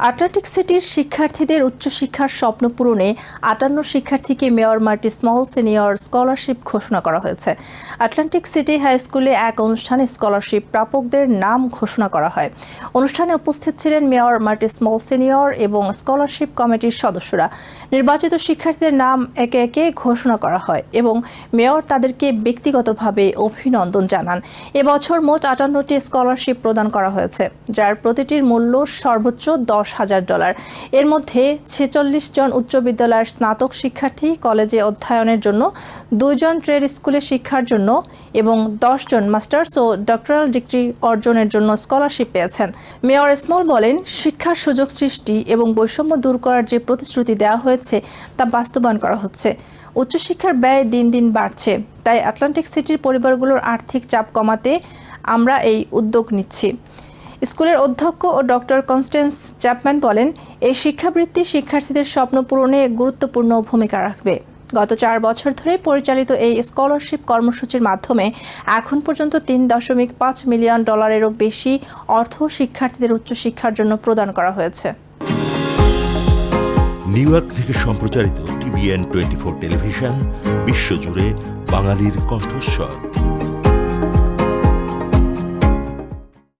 Atlantic সিটির শিক্ষার্থীদের উচ্চশিক্ষার স্বপ্ন পূরণে ৫৮ শিক্ষার্থীকে মেয়র মার্টি স্মল সিনিয়র স্কলারশিপ ঘোষণা করা হয়েছে। আটলান্টিক সিটি হাই স্কুলে এক অনুষ্ঠানে স্কলারশিপ প্রাপকদের নাম ঘোষণা করা হয়। অনুষ্ঠানে উপস্থিত ছিলেন মেয়র মার্টি স্মল সিনিয়র এবং স্কলারশিপ কমিটির সদস্যরা। নির্বাচিত শিক্ষার্থীদের নাম একে একে ঘোষণা করা হয় এবং মেয়র তাদেরকে ব্যক্তিগতভাবে অভিনন্দন জানান। এবছর মোট ৫৮টি স্কলারশিপ প্রদান করা হয়েছে, যার প্রতিটির মূল্য সর্বোচ্চ $১০,০০০। এর মধ্যে ৪৬ জন উচ্চ বিদ্যালয়ের স্নাতক শিক্ষার্থী, কলেজে অধ্যয়নের জন্য ২ জন, ট্রেড স্কুলে শিক্ষার জন্য এবং ১০ জন মাস্টার্স ও ডক্টরাল ডিগ্রি অর্জনের জন্য স্কলারশিপ পেয়েছেন। মেয়র স্মল বলেন, শিক্ষার সুযোগ সৃষ্টি এবং বৈষম্য দূর করার যে প্রতিশ্রুতি দেওয়া হয়েছে তা বাস্তবায়ন করা হচ্ছে। উচ্চশিক্ষার ব্যয় দিন দিন বাড়ছে, তাই আটলান্টিক সিটির পরিবারগুলোর আর্থিক চাপ কমাতে আমরা এই উদ্যোগ নিচ্ছি। স্কুলের অধ্যক্ষ ও ডক্টর কনস্ট্যান্স চ্যাপম্যান বলেন, এই শিক্ষাবৃত্তি শিক্ষার্থীদের স্বপ্ন পূরণে গুরুত্বপূর্ণ ভূমিকা রাখবে। গত ৪ বছর ধরে পরিচালিত এই স্কলারশিপ কর্মসূচির মাধ্যমে এখন পর্যন্ত $৩.৫ মিলিয়নেরও বেশি অর্থ শিক্ষার্থীদের উচ্চশিক্ষার জন্য প্রদান করা হয়েছে। নিউ ইয়র্ক থেকে সম্প্রচারিত TVN 24 টেলিভিশন বিশ্বজুড়ে বাঙালির কণ্ঠস্বর।